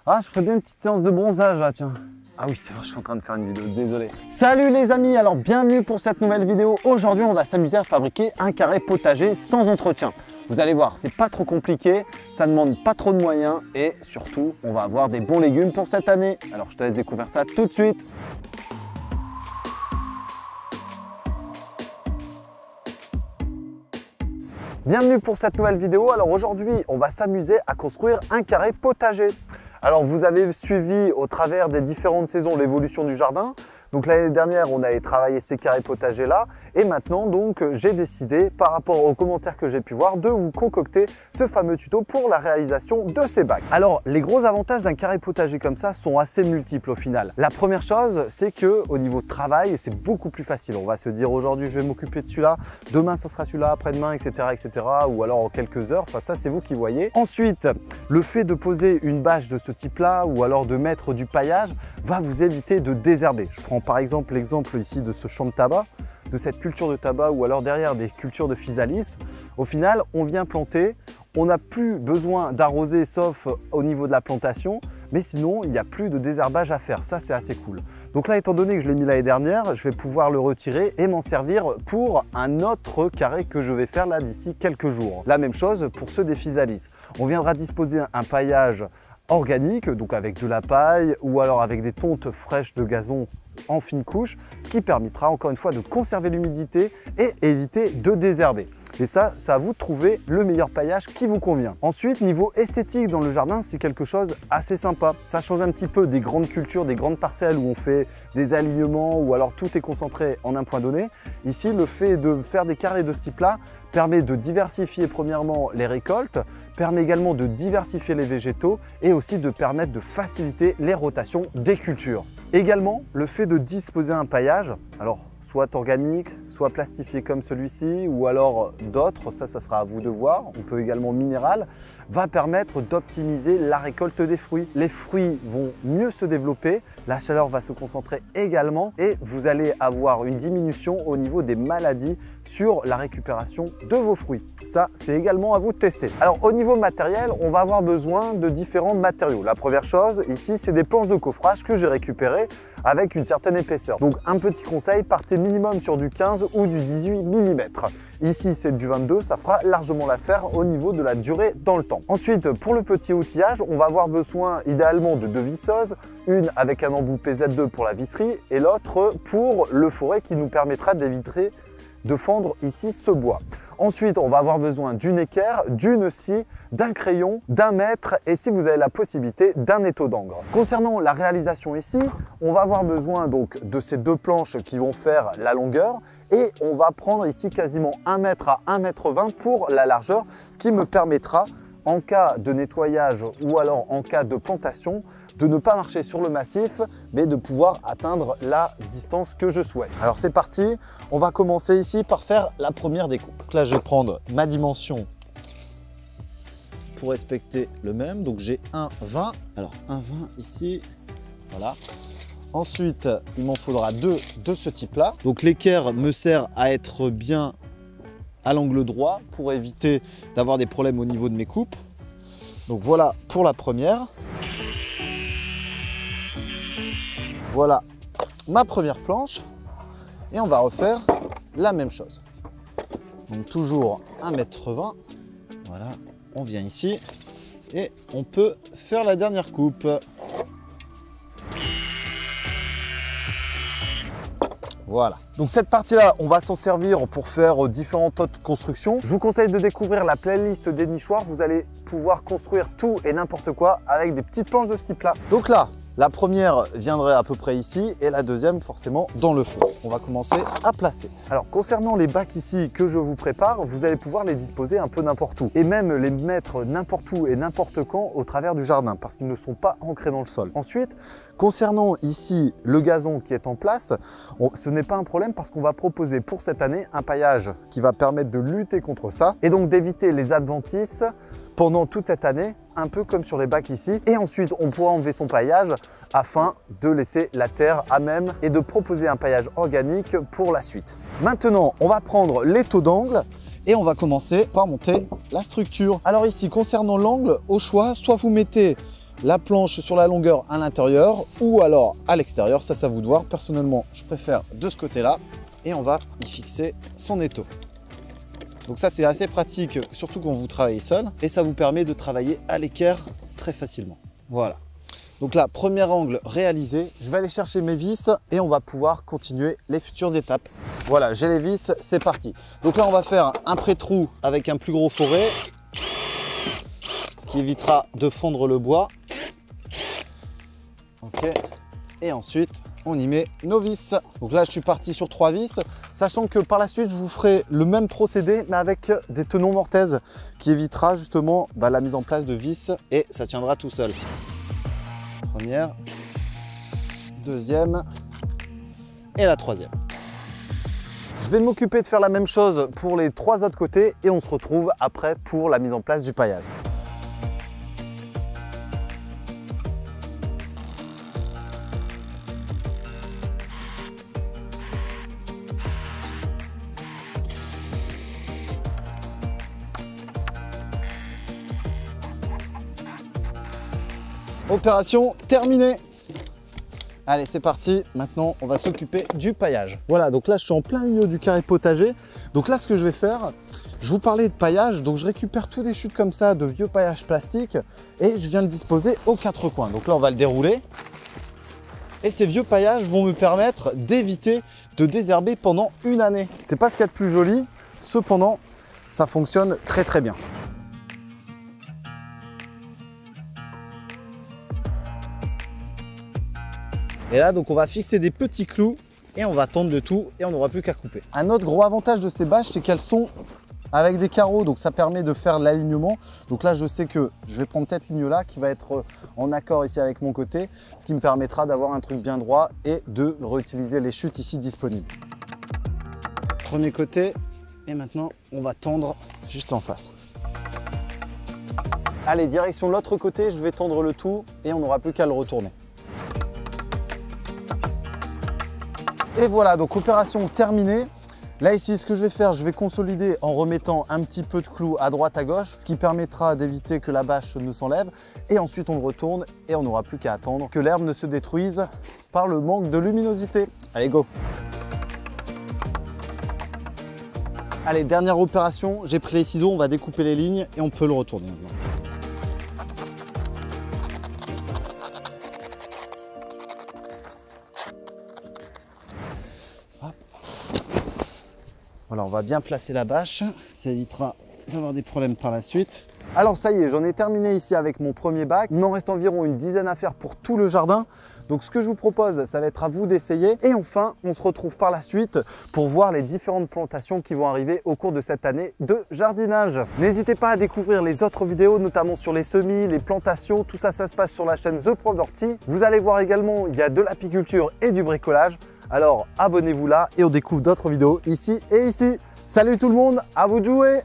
Ah, je ferais bien une petite séance de bronzage là, tiens. Ah oui, c'est vrai, je suis en train de faire une vidéo, désolé. Salut les amis, alors bienvenue pour cette nouvelle vidéo. Aujourd'hui, on va s'amuser à fabriquer un carré potager sans entretien. Vous allez voir, c'est pas trop compliqué, ça ne demande pas trop de moyens et surtout, on va avoir des bons légumes pour cette année. Alors, je te laisse découvrir ça tout de suite. Bienvenue pour cette nouvelle vidéo. Alors aujourd'hui, on va s'amuser à construire un carré potager. Alors vous avez suivi au travers des différentes saisons l'évolution du jardin. Donc l'année dernière, on avait travaillé ces carrés potagers là et maintenant donc j'ai décidé par rapport aux commentaires que j'ai pu voir de vous concocter ce fameux tuto pour la réalisation de ces bacs. Alors les gros avantages d'un carré potager comme ça sont assez multiples au final. La première chose, c'est que au niveau de travail, c'est beaucoup plus facile. On va se dire aujourd'hui je vais m'occuper de celui-là, demain ça sera celui-là, après-demain etc. ou alors en quelques heures, enfin ça c'est vous qui voyez. Ensuite, le fait de poser une bâche de ce type là ou alors de mettre du paillage va vous éviter de désherber. Je prends par exemple l'exemple ici de ce champ de tabac, de cette culture de tabac ou alors derrière des cultures de physalis. Au final, on vient planter, on n'a plus besoin d'arroser sauf au niveau de la plantation, mais sinon il n'y a plus de désherbage à faire, ça c'est assez cool. Donc là, étant donné que je l'ai mis l'année dernière, je vais pouvoir le retirer et m'en servir pour un autre carré que je vais faire là d'ici quelques jours. La même chose pour ceux des physalis. On viendra disposer un paillage organique, donc avec de la paille ou alors avec des tontes fraîches de gazon en fine couche, ce qui permettra encore une fois de conserver l'humidité et éviter de désherber. Et ça, c'est à vous de trouver le meilleur paillage qui vous convient. Ensuite, niveau esthétique dans le jardin, c'est quelque chose assez sympa. Ça change un petit peu des grandes cultures, des grandes parcelles où on fait des alignements ou alors tout est concentré en un point donné. Ici, le fait de faire des carrés de ce type-là permet de diversifier premièrement les récoltes, permet également de diversifier les végétaux et aussi de permettre de faciliter les rotations des cultures. Également, le fait de disposer un paillage, alors soit organique, soit plastifié comme celui-ci ou alors d'autres, ça sera à vous de voir, on peut également minéral, va permettre d'optimiser la récolte des fruits. Les fruits vont mieux se développer, la chaleur va se concentrer également et vous allez avoir une diminution au niveau des maladies sur la récupération de vos fruits. Ça, c'est également à vous de tester. Alors au niveau matériel, on va avoir besoin de différents matériaux. La première chose ici, c'est des planches de coffrage que j'ai récupérées avec une certaine épaisseur. Donc un petit conseil, partez minimum sur du 15 ou du 18 mm. Ici, c'est du 22, ça fera largement l'affaire au niveau de la durée dans le temps. Ensuite, pour le petit outillage, on va avoir besoin idéalement de deux visseuses, une avec un embout PZ2 pour la visserie et l'autre pour le fourré qui nous permettra d'éviter de fendre ici ce bois. Ensuite, on va avoir besoin d'une équerre, d'une scie, d'un crayon, d'un mètre et si vous avez la possibilité, d'un étau d'encre. Concernant la réalisation ici, on va avoir besoin donc de ces deux planches qui vont faire la longueur et on va prendre ici quasiment 1 mètre à 1,20 m pour la largeur, ce qui me permettra en cas de nettoyage ou alors en cas de plantation, de ne pas marcher sur le massif, mais de pouvoir atteindre la distance que je souhaite. Alors c'est parti, on va commencer ici par faire la première découpe. Donc là, je vais prendre ma dimension pour respecter le même. Donc j'ai 1,20. Alors 1,20 ici, voilà. Ensuite, il m'en faudra deux de ce type-là. Donc l'équerre me sert à être bien à l'angle droit pour éviter d'avoir des problèmes au niveau de mes coupes. Donc voilà pour la première. Voilà ma première planche et on va refaire la même chose. Donc toujours 1,20 m. Voilà, on vient ici et on peut faire la dernière coupe. Voilà. Donc cette partie-là, on va s'en servir pour faire différentes autres constructions. Je vous conseille de découvrir la playlist des nichoirs. Vous allez pouvoir construire tout et n'importe quoi avec des petites planches de ce type-là. Donc là, la première viendrait à peu près ici et la deuxième forcément dans le fond. On va commencer à placer. Alors concernant les bacs ici que je vous prépare, vous allez pouvoir les disposer un peu n'importe où et même les mettre n'importe où et n'importe quand au travers du jardin parce qu'ils ne sont pas ancrés dans le sol. Ensuite, concernant ici le gazon qui est en place, ce n'est pas un problème parce qu'on va proposer pour cette année un paillage qui va permettre de lutter contre ça et donc d'éviter les adventices pendant toute cette année, un peu comme sur les bacs ici. Et ensuite, on pourra enlever son paillage afin de laisser la terre à même et de proposer un paillage organique pour la suite. Maintenant, on va prendre l'étau d'angle et on va commencer par monter la structure. Alors ici, concernant l'angle, au choix, soit vous mettez la planche sur la longueur à l'intérieur ou alors à l'extérieur, ça c'est à vous de voir. Personnellement, je préfère de ce côté-là et on va y fixer son étau. Donc ça c'est assez pratique, surtout quand vous travaillez seul et ça vous permet de travailler à l'équerre très facilement. Voilà. Donc là, premier angle réalisé, je vais aller chercher mes vis et on va pouvoir continuer les futures étapes. Voilà, j'ai les vis, c'est parti. Donc là, on va faire un pré-trou avec un plus gros forêt, ce qui évitera de fondre le bois. Ok. Et ensuite, on y met nos vis. Donc là, je suis parti sur 3 vis, sachant que par la suite, je vous ferai le même procédé, mais avec des tenons mortaises, qui évitera justement la mise en place de vis et ça tiendra tout seul. Première, deuxième et la troisième. Je vais m'occuper de faire la même chose pour les 3 autres côtés et on se retrouve après pour la mise en place du paillage. Opération terminée. Allez, c'est parti. Maintenant, on va s'occuper du paillage. Voilà, donc là, je suis en plein milieu du carré potager. Donc là, ce que je vais faire, je vous parlais de paillage. Donc, je récupère tous des chutes comme ça, de vieux paillage plastique. Et je viens le disposer aux 4 coins. Donc là, on va le dérouler. Et ces vieux paillages vont me permettre d'éviter de désherber pendant une année. C'est pas ce qu'il y a de plus joli. Cependant, ça fonctionne très très bien. Et là, donc on va fixer des petits clous et on va tendre le tout et on n'aura plus qu'à couper. Un autre gros avantage de ces bâches, c'est qu'elles sont avec des carreaux, donc ça permet de faire l'alignement. Donc là, je sais que je vais prendre cette ligne-là qui va être en accord ici avec mon côté, ce qui me permettra d'avoir un truc bien droit et de réutiliser les chutes ici disponibles. Premier côté, et maintenant, on va tendre juste en face. Allez, direction de l'autre côté, je vais tendre le tout et on n'aura plus qu'à le retourner. Et voilà, donc opération terminée. Là ici, ce que je vais faire, je vais consolider en remettant un petit peu de clous à droite à gauche, ce qui permettra d'éviter que la bâche ne s'enlève. Et ensuite, on le retourne et on n'aura plus qu'à attendre que l'herbe ne se détruise par le manque de luminosité. Allez, go! Allez, dernière opération, j'ai pris les ciseaux, on va découper les lignes et on peut le retourner maintenant. Voilà, on va bien placer la bâche, ça évitera d'avoir des problèmes par la suite. Alors ça y est, j'en ai terminé ici avec mon premier bac. Il m'en reste environ une dizaine à faire pour tout le jardin. Donc ce que je vous propose, ça va être à vous d'essayer. Et enfin, on se retrouve par la suite pour voir les différentes plantations qui vont arriver au cours de cette année de jardinage. N'hésitez pas à découvrir les autres vidéos, notamment sur les semis, les plantations. Tout ça, ça se passe sur la chaîne The Prof d'Ortie. Vous allez voir également, il y a de l'apiculture et du bricolage. Alors abonnez-vous là et on découvre d'autres vidéos ici et ici. Salut tout le monde, à vous de jouer!